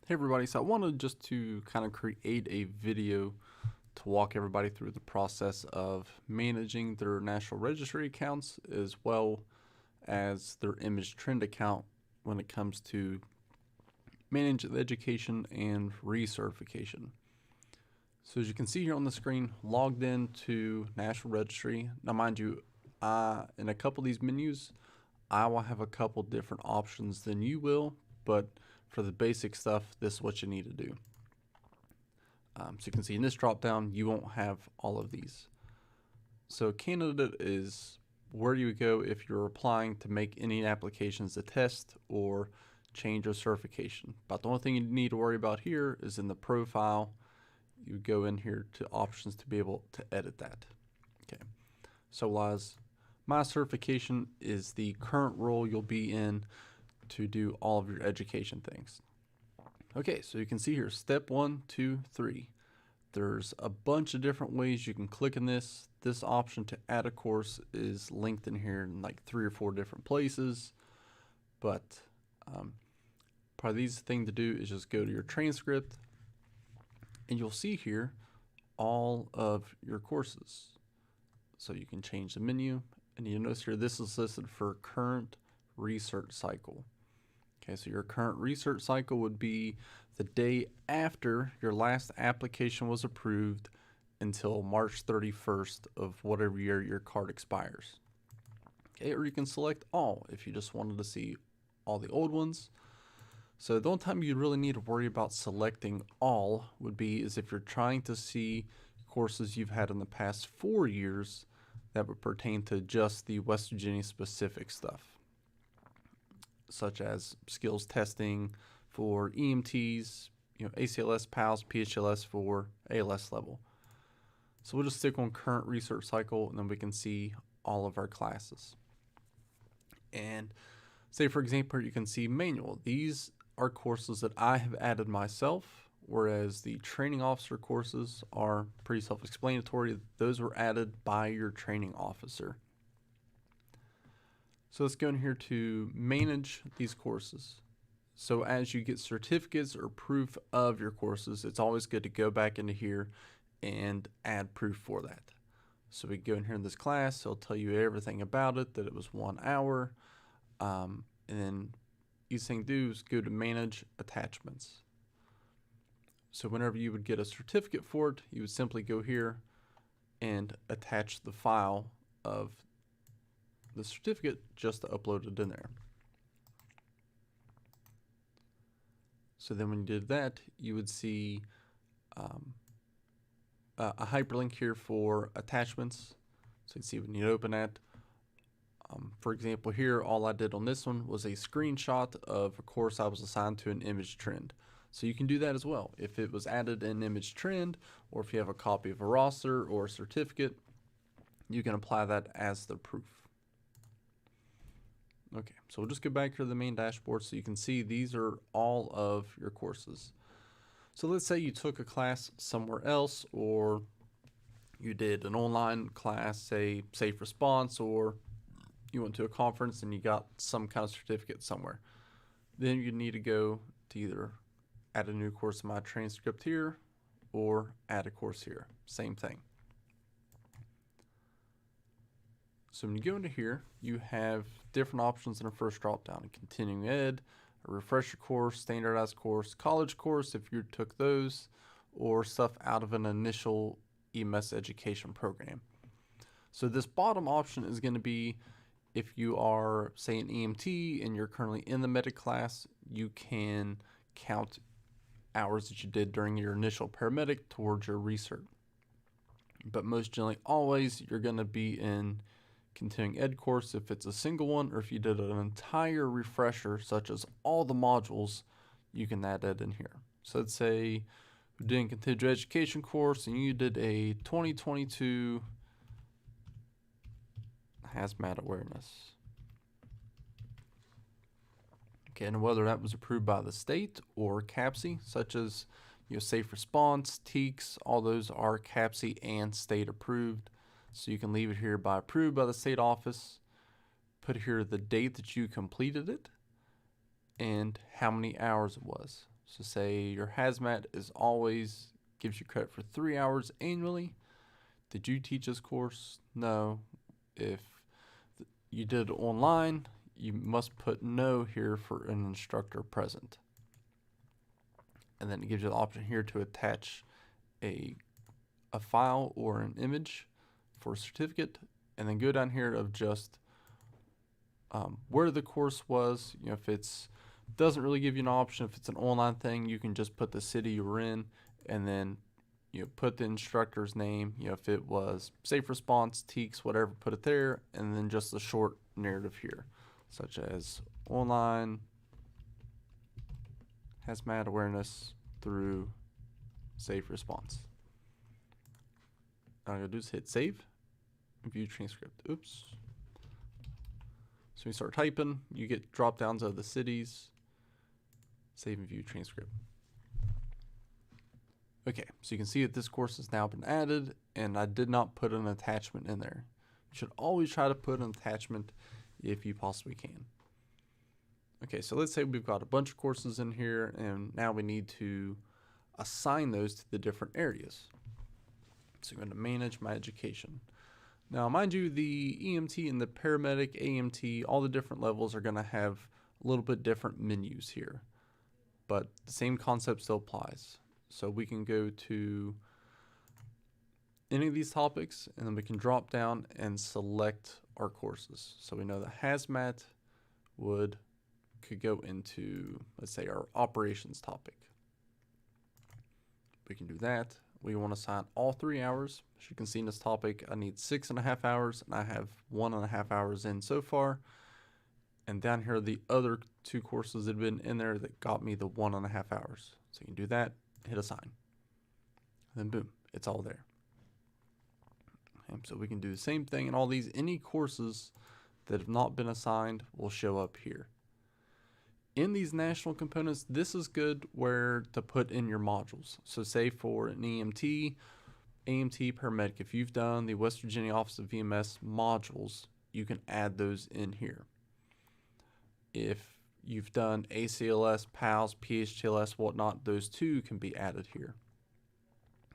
Hey everybody, so I wanted just to kind of create a video to walk everybody through the process of managing their national registry accounts as well as their image trend account when it comes to managed education and recertification. So as you can see here on the screen, logged in to National Registry. Now mind you, in a couple of these menus, I will have a couple different options than you will, but for the basic stuff, this is what you need to do. So you can see in this drop down, you won't have all of these. So candidate is where you would go if you're applying to make any applications to test or change your certification. But the only thing you need to worry about here is in the profile, you go in here to options to be able to edit that. Okay, so as my certification is the current role you'll be in to do all of your education things. Okay, so you can see here, step 1, 2, 3. There's a bunch of different ways you can click in this. This option to add a course is linked in here in like 3 or 4 different places. But probably the easiest thing to do is just go to your transcript and you'll see here all of your courses. So you can change the menu and you'll notice here this is listed for current Recert cycle. Okay, so your current Recert cycle would be the day after your last application was approved until March 31st of whatever year your card expires. Okay, or you can select all if you just wanted to see all the old ones. So the only time you really need to worry about selecting all would be is if you're trying to see courses you've had in the past 4 years that would pertain to just the West Virginia specific stuff, such as skills testing for EMTs, ACLS, PALS, PHLS for ALS level. So we'll just stick on current Recert cycle and then we can see all of our classes. And say for example, you can see manual. These are courses that I have added myself, whereas the training officer courses are pretty self-explanatory. Those were added by your training officer. So let's go in here to manage these courses. So as you get certificates or proof of your courses, it's always good to go back into here and add proof for that. So we go in here in this class, it'll tell you everything about it, that it was 1 hour. And then easy thing to do is go to manage attachments. So whenever you would get a certificate for it, you would simply go here and attach the file of the certificate just to upload it in there. So then when you did that, you would see a hyperlink here for attachments. So you can see when you open that. For example, here all I did on this one was a screenshot of a course I was assigned to an image trend. So you can do that as well. If it was added in image trend, or if you have a copy of a roster or a certificate, you can apply that as the proof. Okay, so we'll just go back to the main dashboard so you can see these are all of your courses. So let's say you took a class somewhere else, or you did an online class, say safe response, or you went to a conference and you got some kind of certificate somewhere. Then you need to go to either add a new course in my transcript here or add a course here. Same thing. So when you go into here, you have different options in the first drop down: continuing ed, a refresher course, standardized course, college course if you took those, or stuff out of an initial EMS education program. So this bottom option is going to be if you are, say, an EMT and you're currently in the medic class, you can count hours that you did during your initial paramedic towards your recert. But most generally, always, you're going to be in continuing ed course if it's a single one, or if you did an entire refresher, such as all the modules, you can add that in here. So let's say you're doing continuing education course and you did a 2022 hazmat awareness. Okay, and whether that was approved by the state or CAPC, such as safe response, TEACS, all those are CAPC and state approved. So you can leave it here by approved by the state office, put here the date that you completed it, and how many hours it was. So say your hazmat is always gives you credit for 3 hours annually. Did you teach this course? No. If you did it online, you must put no here for an instructor present. And then it gives you the option here to attach a file or an image for a certificate, and then go down here of just where the course was. You know, if it's doesn't really give you an option, if it's an online thing, you can just put the city you're in, and then put the instructor's name. If it was safe response, TEACS, whatever, put it there, and then just a short narrative here, such as online hazmat awareness through safe response. All I'm gonna do is hit save, view transcript. Oops. So you start typing, you get drop downs of the cities, save and view transcript. Okay, so you can see that this course has now been added, and I did not put an attachment in there. You should always try to put an attachment if you possibly can. Okay, so let's say we've got a bunch of courses in here, and now we need to assign those to the different areas. So I'm going to manage my education. Now, mind you, the EMT and the paramedic, AMT, all the different levels are going to have a little bit different menus here, but the same concept still applies. So we can go to any of these topics, and then we can drop down and select our courses. So we know that hazmat could go into, let's say, our operations topic. We can do that. We want to assign all 3 hours. As you can see in this topic, I need 6.5 hours, and I have 1.5 hours in so far. And down here are the other 2 courses that have been in there that got me the 1.5 hours. So you can do that, hit assign, and then boom, it's all there. And so we can do the same thing in all these. Any courses that have not been assigned will show up here. In these national components, this is good where to put in your modules. So say for an EMT, AMT, paramedic, if you've done the West Virginia Office of VMS modules, you can add those in here. If you've done ACLS, PALS, PHTLS, whatnot, those too can be added here.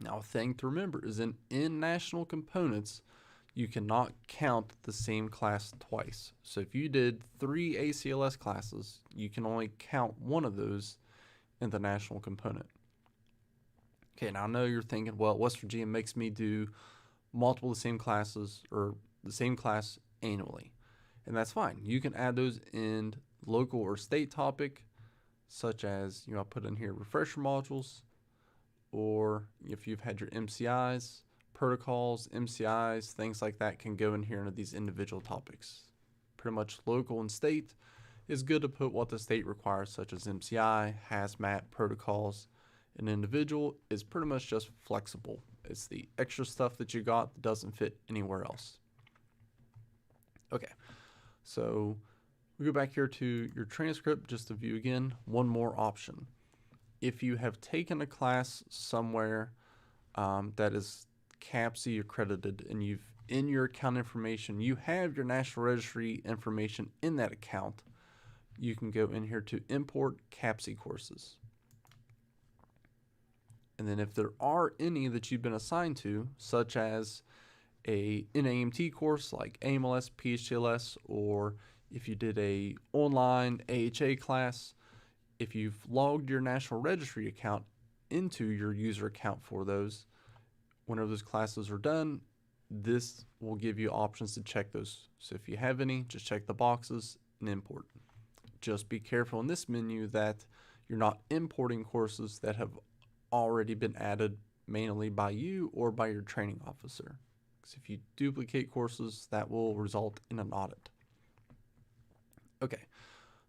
Now, a thing to remember is in national components, you cannot count the same class twice. So if you did 3 ACLS classes, you can only count one of those in the national component. Okay, now I know you're thinking, well, West Virginia makes me do multiple of the same classes or the same class annually. And that's fine. You can add those in local or state topic, such as, I put in here refresher modules, or if you've had your MCIs, protocols, MCIs, things like that can go in here into these individual topics. Pretty much local and state is good to put what the state requires, such as MCI, hazmat, protocols. An individual is pretty much just flexible. It's the extra stuff that you got that doesn't fit anywhere else. Okay, so we go back here to your transcript just to view again one more option. If you have taken a class somewhere that is CAPC accredited, and in your account information, you have your National Registry information in that account, you can go in here to import CAPC courses. And then if there are any that you've been assigned to, such as an AMT course like AMLS, PHTLS, or if you did a online AHA class, if you've logged your National Registry account into your user account for those, whenever those classes are done, this will give you options to check those. So if you have any, just check the boxes and import. Just be careful in this menu that you're not importing courses that have already been added manually by you or by your training officer. Because if you duplicate courses, that will result in an audit. Okay,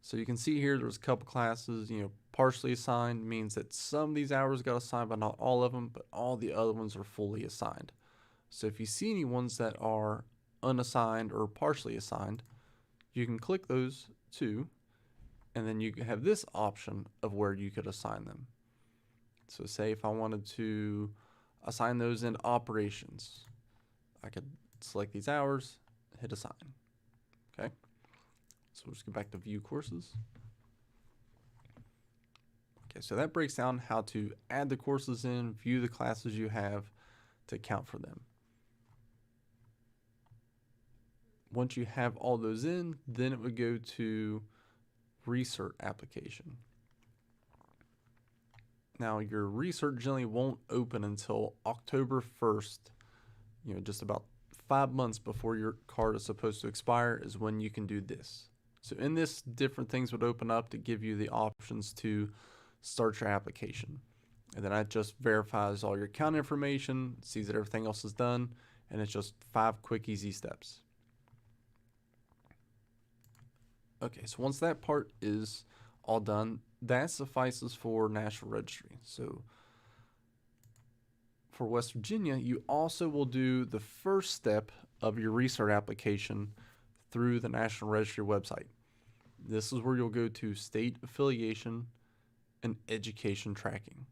so you can see here there's a couple classes, partially assigned means that some of these hours got assigned, but not all of them, but all the other ones are fully assigned. So if you see any ones that are unassigned or partially assigned, you can click those too, and then you have this option of where you could assign them. So say if I wanted to assign those in operations, I could select these hours, hit assign. Okay, so we'll just go back to view courses. Okay, so that breaks down how to add the courses in, view the classes you have to account for them. Once you have all those in, then it would go to Recert application. Now your Recert generally won't open until October 1st, just about 5 months before your card is supposed to expire is when you can do this. So in this, different things would open up to give you the options to start your application. And then that just verifies all your account information, sees that everything else is done, and it's just 5 quick, easy steps. Okay, so once that part is all done, that suffices for National Registry. So for West Virginia, you also will do the first step of your Recert application through the National Registry website. This is where you'll go to state affiliation and education tracking.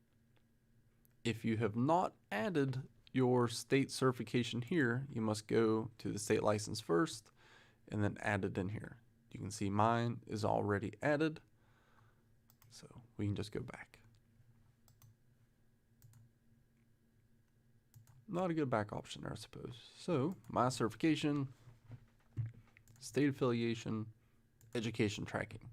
If you have not added your state certification here, you must go to the state license first and then add it in here. You can see mine is already added, so we can just go back. Not a good back option there, I suppose. So my certification, state affiliation, education tracking.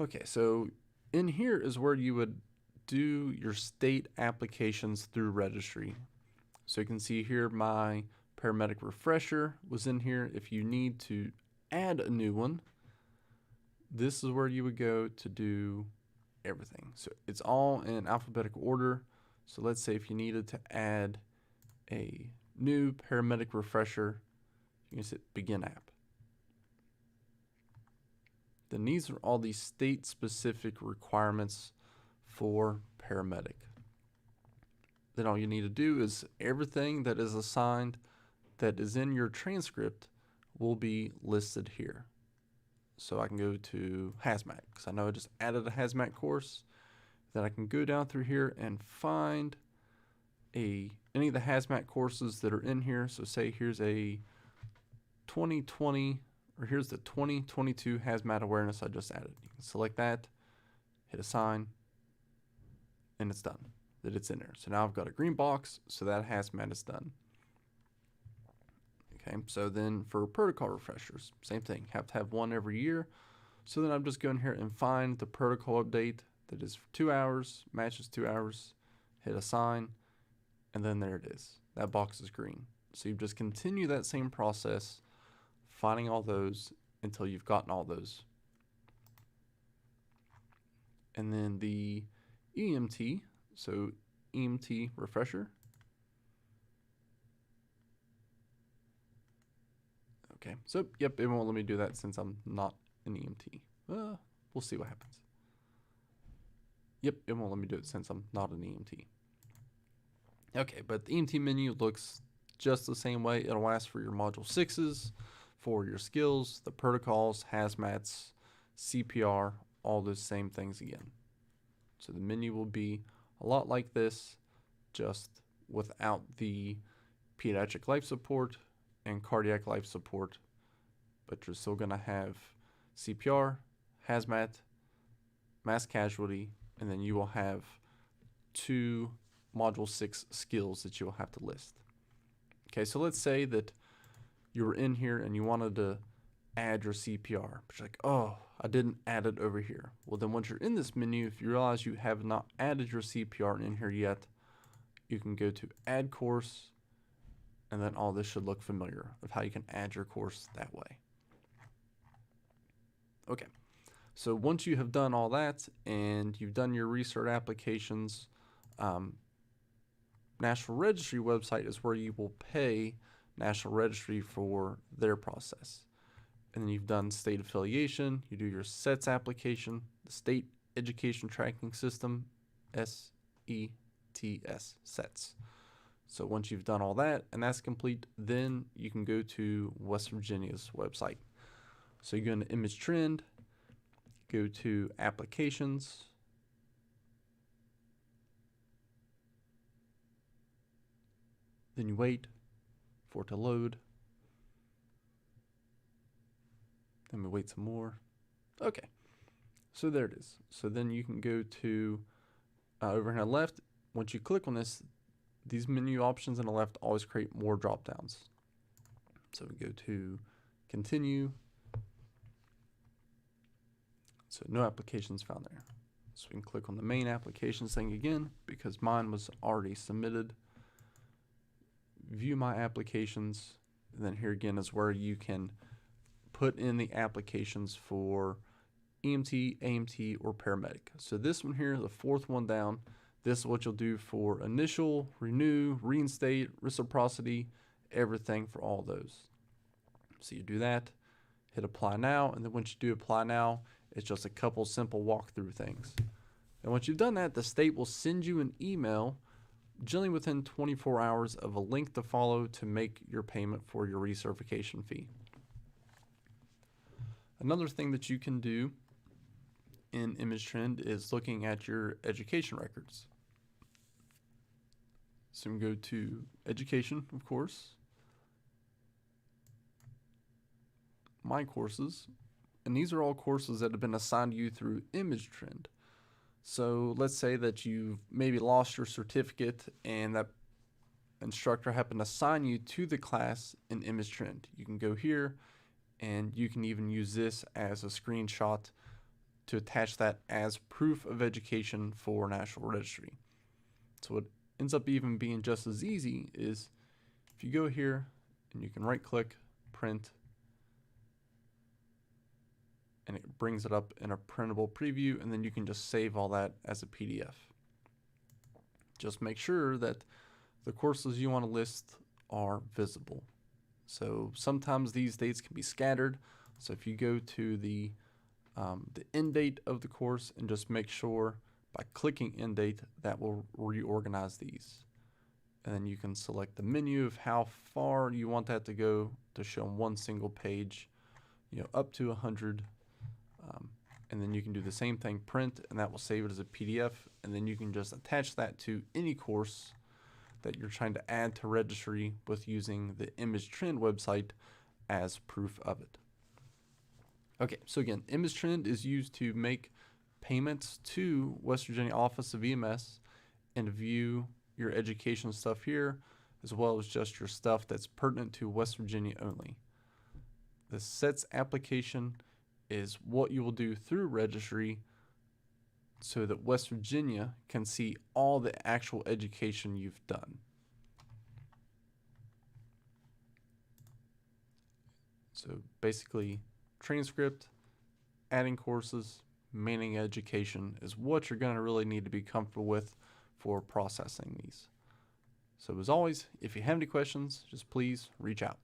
Okay, so in here is where you would do your state applications through registry. So you can see here my paramedic refresher was in here. If you need to add a new one, this is where you would go to do everything. So it's all in alphabetical order. So let's say if you needed to add a new paramedic refresher, you can hit begin app. Then these are all the state specific requirements for paramedic. Then all you need to do is everything that is assigned that is in your transcript will be listed here. So I can go to hazmat because I know I just added a hazmat course. Then I can go down through here and find any of the hazmat courses that are in here. So say here's a 2020 or here's the 2022 hazmat awareness I just added. You can select that, hit assign, and it's done. That it's in there. So now I've got a green box, so that hazmat is done. Okay, so then for protocol refreshers, same thing. Have to have one every year. So then I'm just going here and find the protocol update that is for 2 hours, matches 2 hours, hit assign, and then there it is. That box is green. So you just continue that same process, finding all those until you've gotten all those. And then the EMT, so EMT refresher. Okay, so yep, it won't let me do that since I'm not an EMT. We'll see what happens. Yep, it won't let me do it since I'm not an EMT. Okay, but the EMT menu looks just the same way. It'll ask for your module 6s, for your skills, the protocols, hazmats, CPR, all those same things again. So the menu will be a lot like this, just without the pediatric life support and cardiac life support, but you're still going to have CPR, hazmat, mass casualty, and then you will have 2 module 6 skills that you will have to list. Okay, so let's say that you were in here and you wanted to add your CPR, but you're like, oh, I didn't add it over here. Well, then once you're in this menu, if you realize you have not added your CPR in here yet, you can go to add course, and then all this should look familiar of how you can add your course that way. Okay, so once you have done all that and you've done your Recert applications, National Registry website is where you will pay National Registry for their process. And then you've done state affiliation, you do your SETS application, the State Education Tracking System, SETS, SETS. So once you've done all that and that's complete, then you can go to West Virginia's website. So you go into image trend, go to applications, then you wait for it to load. Then we wait some more. Okay. So there it is. So then you can go to over here on the left. Once you click on this, these menu options on the left always create more drop downs. So we go to continue. So no applications found there. So we can click on the main applications thing again because mine was already submitted. View my applications. And then here again is where you can put in the applications for EMT, AMT, or paramedic. So this one here, the fourth one down, this is what you'll do for initial, renew, reinstate, reciprocity, everything for all those. So you do that, hit apply now, and then once you do apply now, it's just a couple simple walkthrough things. And once you've done that, the state will send you an email, generally within 24 hours, of a link to follow to make your payment for your recertification fee. Another thing that you can do in ImageTrend is looking at your education records. So we go to education, of course, my courses, and these are all courses that have been assigned to you through ImageTrend. So let's say that you've maybe lost your certificate and that instructor happened to assign you to the class in ImageTrend. You can go here and you can even use this as a screenshot to attach that as proof of education for National Registry. So what ends up even being just as easy is if you go here and you can right click, print, and it brings it up in a printable preview, and then you can just save all that as a PDF. Just make sure that the courses you want to list are visible. So sometimes these dates can be scattered. So if you go to the end date of the course and just make sure by clicking end date, that will reorganize these. And then you can select the menu of how far you want that to go to show on one single page, up to 100. And then you can do the same thing, print, and that will save it as a PDF. And then you can just attach that to any course that you're trying to add to registry with using the ImageTrend website as proof of it. Okay, so again, ImageTrend is used to make payments to West Virginia Office of EMS and view your education stuff here, as well as just your stuff that's pertinent to West Virginia only. The SETS application is what you will do through registry so that West Virginia can see all the actual education you've done. So basically, transcript, adding courses, managing education is what you're going to really need to be comfortable with for processing these. So as always, if you have any questions, just please reach out.